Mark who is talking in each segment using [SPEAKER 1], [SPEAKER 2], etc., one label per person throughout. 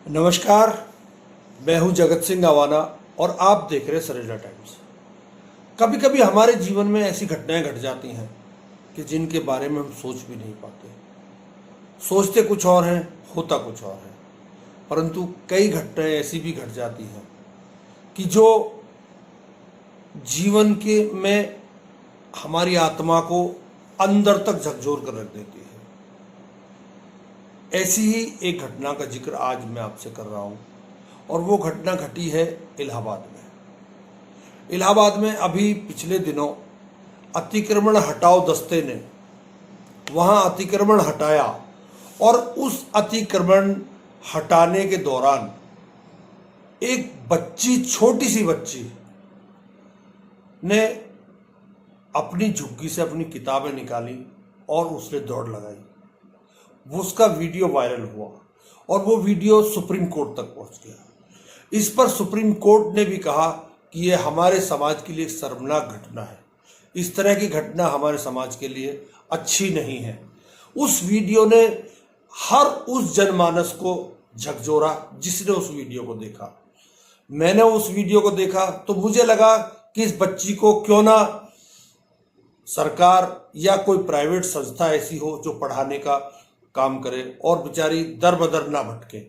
[SPEAKER 1] नमस्कार, मैं हूं जगत सिंह अवाना और आप देख रहे सरेजा टाइम्स। कभी कभी हमारे जीवन में ऐसी घटनाएं घट जाती हैं कि जिनके बारे में हम सोच भी नहीं पाते। सोचते कुछ और हैं, होता कुछ और है। परंतु कई घटनाएं ऐसी भी घट जाती हैं कि जो जीवन के में हमारी आत्मा को अंदर तक झकझोर कर रख देती है। ऐसी ही एक घटना का जिक्र आज मैं आपसे कर रहा हूं और वो घटना घटी है इलाहाबाद में। इलाहाबाद में अभी पिछले दिनों अतिक्रमण हटाओ दस्ते ने वहां अतिक्रमण हटाया और उस अतिक्रमण हटाने के दौरान एक बच्ची, छोटी सी बच्ची ने अपनी झुग्गी से अपनी किताबें निकाली और उसने दौड़ लगाई। वो उसका वीडियो वायरल हुआ और वो वीडियो सुप्रीम कोर्ट तक पहुंच गया। इस पर सुप्रीम कोर्ट ने भी कहा कि ये हमारे समाज के लिए एक शर्मनाक घटना है। इस तरह की घटना हमारे समाज के लिए अच्छी नहीं है। उस वीडियो ने हर उस जनमानस को झकझोरा जिसने उस वीडियो को देखा। मैंने उस वीडियो को देखा तो मुझे लगा कि इस बच्ची को क्यों ना सरकार या कोई प्राइवेट संस्था ऐसी हो जो पढ़ाने का काम करे और बेचारी दर बदर ना भटके,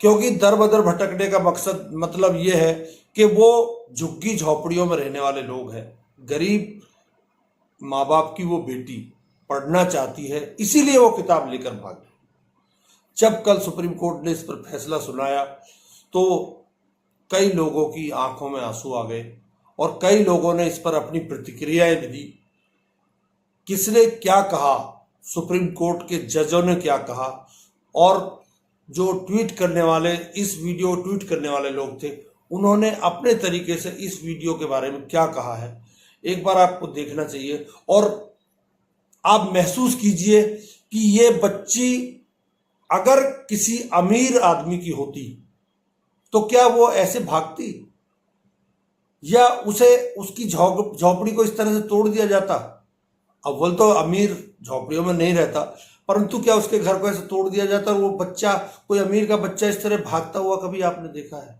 [SPEAKER 1] क्योंकि दर बदर भटकने का मकसद मतलब ये है कि वो झुग्गी झोपड़ियों में रहने वाले लोग हैं। गरीब माँ बाप की वो बेटी पढ़ना चाहती है, इसीलिए वो किताब लेकर भागी। जब कल सुप्रीम कोर्ट ने इस पर फैसला सुनाया तो कई लोगों की आंखों में आंसू आ गए और कई लोगों ने इस पर अपनी प्रतिक्रियाएं दी। किसने क्या कहा, सुप्रीम कोर्ट के जजों ने क्या कहा, और जो ट्वीट करने वाले, इस वीडियो ट्वीट करने वाले लोग थे, उन्होंने अपने तरीके से इस वीडियो के बारे में क्या कहा है, एक बार आपको देखना चाहिए और आप महसूस कीजिए कि ये बच्ची अगर किसी अमीर आदमी की होती तो क्या वो ऐसे भागती या उसे उसकी झोपड़ी को इस तरह से तोड़ दिया जाता। अव्वल तो अमीर झोपड़ियों में नहीं रहता, परंतु क्या उसके घर को ऐसे तोड़ दिया जाता और वो बच्चा, कोई अमीर का बच्चा इस तरह भागता हुआ कभी आपने देखा है?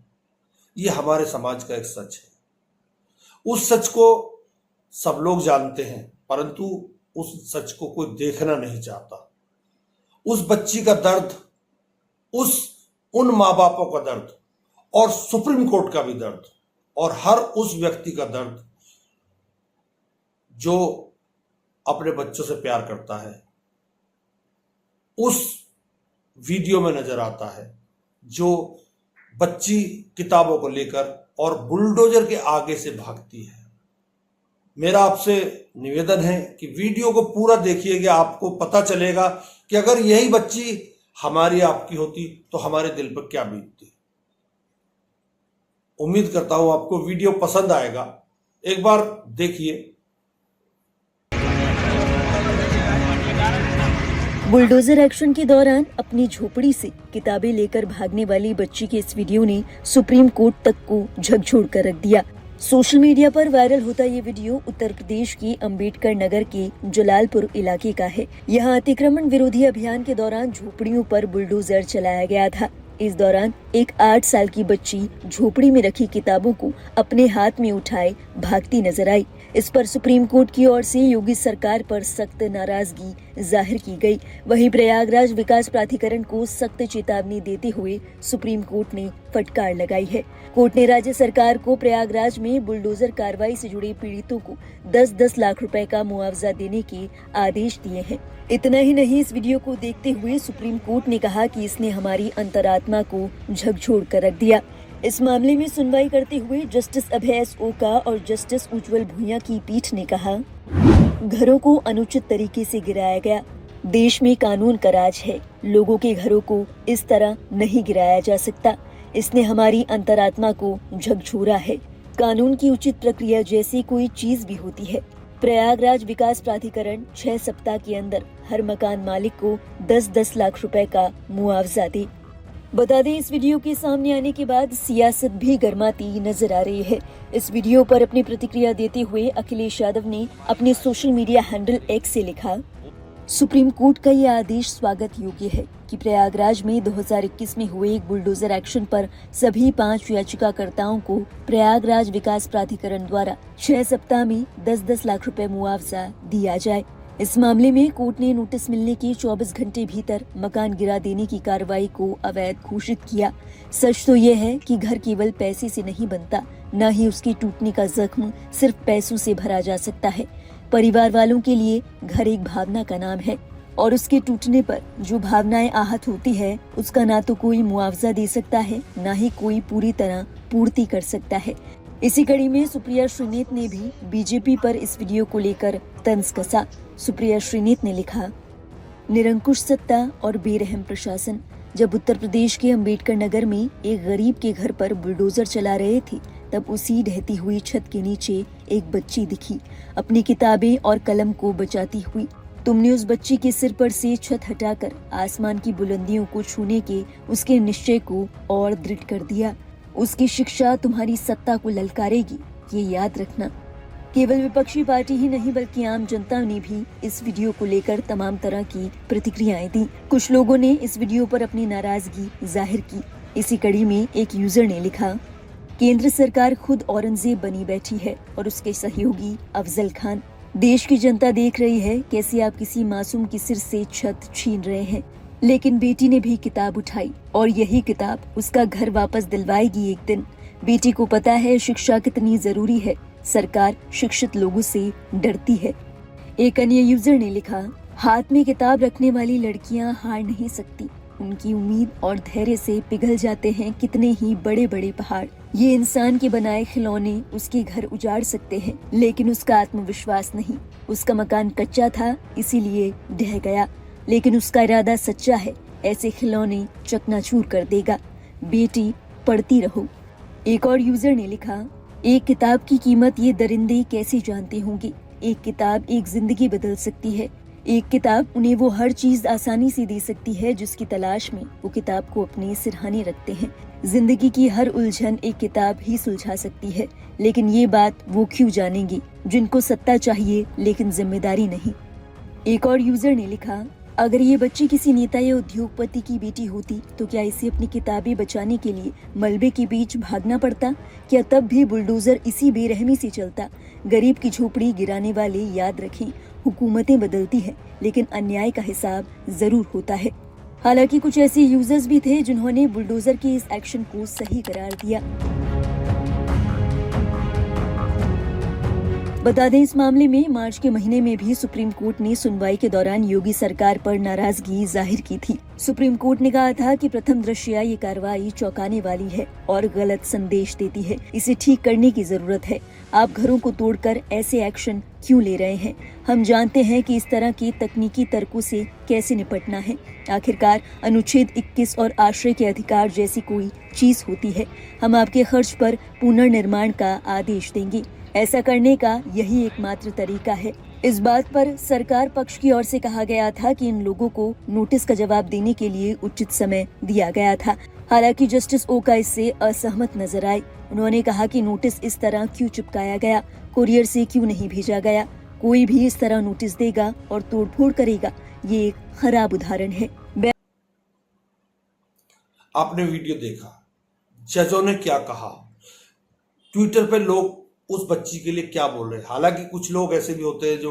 [SPEAKER 1] ये हमारे समाज का एक सच है। उस सच को सब लोग जानते हैं, परंतु उस सच को कोई देखना नहीं चाहता। उस बच्ची का दर्द, उन माँ बापों का दर्द और सुप्रीम कोर्ट का भी दर्द और हर उस व्यक्ति का दर्द जो अपने बच्चों से प्यार करता है, उस वीडियो में नजर आता है। जो बच्ची किताबों को लेकर और बुलडोजर के आगे से भागती है। मेरा आपसे निवेदन है कि वीडियो को पूरा देखिएगा, आपको पता चलेगा कि अगर यही बच्ची हमारी आपकी होती तो हमारे दिल पर क्या बीतती। उम्मीद करता हूं आपको वीडियो पसंद आएगा, एक बार देखिए।
[SPEAKER 2] बुलडोजर एक्शन के दौरान अपनी झोपड़ी से किताबें लेकर भागने वाली बच्ची के इस वीडियो ने सुप्रीम कोर्ट तक को झकझोर कर रख दिया। सोशल मीडिया पर वायरल होता ये वीडियो उत्तर प्रदेश के अंबेडकर नगर के जलालपुर इलाके का है। यहाँ अतिक्रमण विरोधी अभियान के दौरान झोपड़ियों पर बुलडोजर चलाया गया था। इस दौरान एक 8 साल की बच्ची झोपड़ी में रखी किताबों को अपने हाथ में उठाए भागती नजर आई। इस पर सुप्रीम कोर्ट की ओर से योगी सरकार पर सख्त नाराजगी जाहिर की गई। वहीं प्रयागराज विकास प्राधिकरण को सख्त चेतावनी देते हुए सुप्रीम कोर्ट ने फटकार लगाई है। कोर्ट ने राज्य सरकार को प्रयागराज में बुलडोजर कार्रवाई से जुड़े पीड़ितों को 10-10 लाख रुपए का मुआवजा देने के आदेश दिए हैं। इतना ही नहीं, इस वीडियो को देखते हुए सुप्रीम कोर्ट ने कहा कि इसने हमारी अंतरात्मा को झकझोर कर रख दिया। इस मामले में सुनवाई करते हुए जस्टिस अभय एस ओका और जस्टिस उज्जवल भुइयां की पीठ ने कहा, घरों को अनुचित तरीके से गिराया गया। देश में कानून का राज है, लोगों के घरों को इस तरह नहीं गिराया जा सकता। इसने हमारी अंतरात्मा को झकझोरा है। कानून की उचित प्रक्रिया जैसी कोई चीज भी होती है। प्रयागराज विकास प्राधिकरण 6 सप्ताह के अंदर हर मकान मालिक को 10-10 लाख रुपए का मुआवजा दे। बता दें, इस वीडियो के सामने आने के बाद सियासत भी गर्माती नजर आ रही है। इस वीडियो पर अपनी प्रतिक्रिया देते हुए अखिलेश यादव ने अपने सोशल मीडिया हैंडल एक्स से लिखा, सुप्रीम कोर्ट का ये आदेश स्वागत योग्य है कि प्रयागराज में 2021 में हुए एक बुलडोजर एक्शन पर सभी 5 याचिकाकर्ताओं को प्रयागराज विकास प्राधिकरण द्वारा 6 सप्ताह में 10-10 लाख रुपए मुआवजा दिया जाए। इस मामले में कोर्ट ने नोटिस मिलने के 24 घंटे भीतर मकान गिरा देने की कार्रवाई को अवैध घोषित किया। सच तो यह है कि घर केवल पैसे से नहीं बनता, न ही उसके टूटने का जख्म सिर्फ पैसों से भरा जा सकता है। परिवार वालों के लिए घर एक भावना का नाम है और उसके टूटने पर जो भावनाएं आहत होती है उसका ना तो कोई मुआवजा दे सकता है, ना ही कोई पूरी तरह पूर्ति कर सकता है। इसी कड़ी में सुप्रिया श्रीनेत ने भी बीजेपी पर इस वीडियो को लेकर तंज कसा। सुप्रिया श्रीनेत ने लिखा, निरंकुश सत्ता और बेरहम प्रशासन। जब उत्तर प्रदेश के अंबेडकर नगर में एक गरीब के घर पर बुलडोजर चला रहे थे, तब उसी ढहती हुई छत के नीचे एक बच्ची दिखी, अपनी किताबें और कलम को बचाती हुई। तुमने उस बच्ची के सिर पर से छत हटाकर आसमान की बुलंदियों को छूने के उसके निश्चय को और दृढ़ कर दिया। उसकी शिक्षा तुम्हारी सत्ता को ललकारेगी, ये याद रखना। केवल विपक्षी पार्टी ही नहीं बल्कि आम जनता ने भी इस वीडियो को लेकर तमाम तरह की प्रतिक्रियाएं दी। कुछ लोगों ने इस वीडियो पर अपनी नाराजगी जाहिर की। इसी कड़ी में एक यूजर ने लिखा, केंद्र सरकार खुद औरंगजेब बनी बैठी है और उसके सहयोगी अफजल खान। देश की जनता देख रही है कैसे आप किसी मासूम के सिर से छत छीन रहे हैं, लेकिन बेटी ने भी किताब उठाई और यही किताब उसका घर वापस दिलवाएगी एक दिन। बेटी को पता है शिक्षा कितनी जरूरी है, सरकार शिक्षित लोगों से डरती है। एक अन्य यूजर ने लिखा, हाथ में किताब रखने वाली लड़कियां हार नहीं सकती, उनकी उम्मीद और धैर्य से पिघल जाते हैं कितने ही बड़े बड़े पहाड़। ये इंसान के बनाए खिलौने उसके घर उजाड़ सकते हैं, लेकिन उसका आत्मविश्वास नहीं। उसका मकान कच्चा था इसीलिए ढह गया, लेकिन उसका इरादा सच्चा है, ऐसे खिलौने चकनाचूर कर देगा। बेटी पढ़ती रहो। एक और यूजर ने लिखा, एक किताब की कीमत ये दरिंदे कैसे जानते होंगे। एक किताब एक जिंदगी बदल सकती है। एक किताब उन्हें वो हर चीज आसानी से दे सकती है जिसकी तलाश में वो किताब को अपने सिरहाने रखते हैं। जिंदगी की हर उलझन एक किताब ही सुलझा सकती है, लेकिन ये बात वो क्यों जानेंगे जिनको सत्ता चाहिए लेकिन जिम्मेदारी नहीं। एक और यूजर ने लिखा, अगर ये बच्ची किसी नेता या उद्योगपति की बेटी होती तो क्या इसे अपनी किताबें बचाने के लिए मलबे के बीच भागना पड़ता? क्या तब भी बुलडोजर इसी बेरहमी से चलता? गरीब की झोपड़ी गिराने वाले याद रखें, हुकूमतें बदलती हैं, लेकिन अन्याय का हिसाब जरूर होता है। हालांकि कुछ ऐसे यूजर्स भी थे जिन्होंने बुलडोजर के इस एक्शन को सही करार दिया। बता दें, इस मामले में मार्च के महीने में भी सुप्रीम कोर्ट ने सुनवाई के दौरान योगी सरकार पर नाराजगी जाहिर की थी। सुप्रीम कोर्ट ने कहा था कि प्रथम दृष्टया ये कार्रवाई चौंकाने वाली है और गलत संदेश देती है। इसे ठीक करने की जरूरत है। आप घरों को तोड़कर ऐसे एक्शन क्यों ले रहे हैं? हम जानते हैं कि इस तरह के तकनीकी तर्कों से कैसे निपटना है। आखिरकार अनुच्छेद 21 और आश्रय के अधिकार जैसी कोई चीज होती है। हम आपके खर्च पर पुनर्निर्माण का आदेश देंगे। ऐसा करने का यही एकमात्र तरीका है। इस बात पर सरकार पक्ष की ओर से कहा गया था कि इन लोगों को नोटिस का जवाब देने के लिए उचित समय दिया गया था। हालांकि जस्टिस ओका इससे असहमत नजर आए। उन्होंने कहा कि नोटिस इस तरह क्यों चिपकाया गया, कुरियर से क्यों नहीं भेजा गया। कोई भी इस तरह नोटिस देगा और तोड़फोड़ करेगा, ये एक खराब उदाहरण है।
[SPEAKER 1] आपने वीडियो देखा, जजों ने क्या कहा, ट्विटर पे लोग उस बच्ची के लिए क्या बोल रहे हैं। हालांकि कुछ लोग ऐसे भी होते हैं जो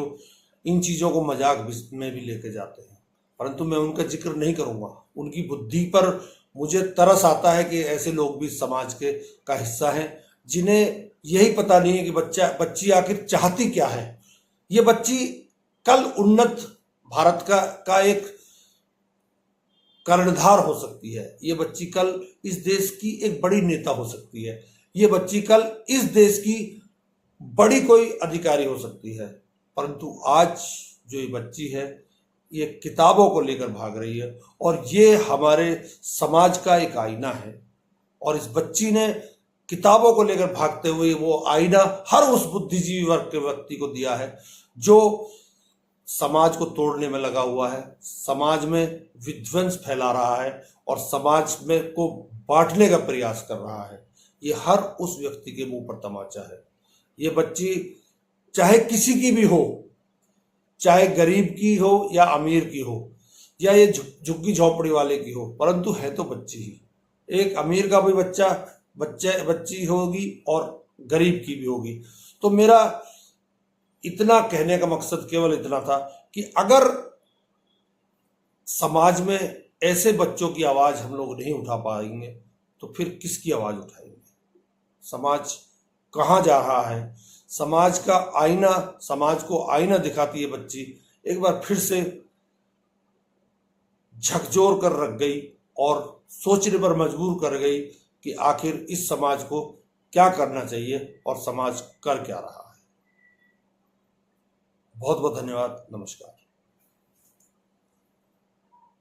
[SPEAKER 1] इन चीजों को मजाक में भी लेके जाते हैं, परंतु मैं उनका जिक्र नहीं करूंगा। उनकी बुद्धि पर मुझे तरस आता है कि ऐसे लोग भी समाज के का हिस्सा हैं, जिन्हें यही पता नहीं है कि बच्ची आखिर चाहती क्या है। ये बच्ची कल उन्नत भारत का एक कर्णधार हो सकती है। ये बच्ची कल इस देश की एक बड़ी नेता हो सकती है। ये बच्ची कल इस देश की बड़ी कोई अधिकारी हो सकती है। परंतु आज जो ये बच्ची है, ये किताबों को लेकर भाग रही है और ये हमारे समाज का एक आईना है। और इस बच्ची ने किताबों को लेकर भागते हुए वो आईना हर उस बुद्धिजीवी वर्ग के व्यक्ति को दिया है जो समाज को तोड़ने में लगा हुआ है, समाज में विध्वंस फैला रहा है और समाज में को बांटने का प्रयास कर रहा है। ये हर उस व्यक्ति के मुंह पर तमाचा है। ये बच्ची चाहे किसी की भी हो, चाहे गरीब की हो या अमीर की हो, या ये झुग्गी झोपड़ी वाले की हो, परंतु है तो बच्ची ही। एक अमीर का भी बच्ची होगी और गरीब की भी होगी। तो मेरा इतना कहने का मकसद केवल इतना था कि अगर समाज में ऐसे बच्चों की आवाज हम लोग नहीं उठा पाएंगे तो फिर किसकी आवाज उठाएंगे? समाज कहाँ जा रहा है? समाज का आईना, समाज को आईना दिखाती है बच्ची, एक बार फिर से झकझोर कर रख गई और सोचने पर मजबूर कर गई कि आखिर इस समाज को क्या करना चाहिए और समाज कर क्या रहा है। बहुत बहुत धन्यवाद। नमस्कार।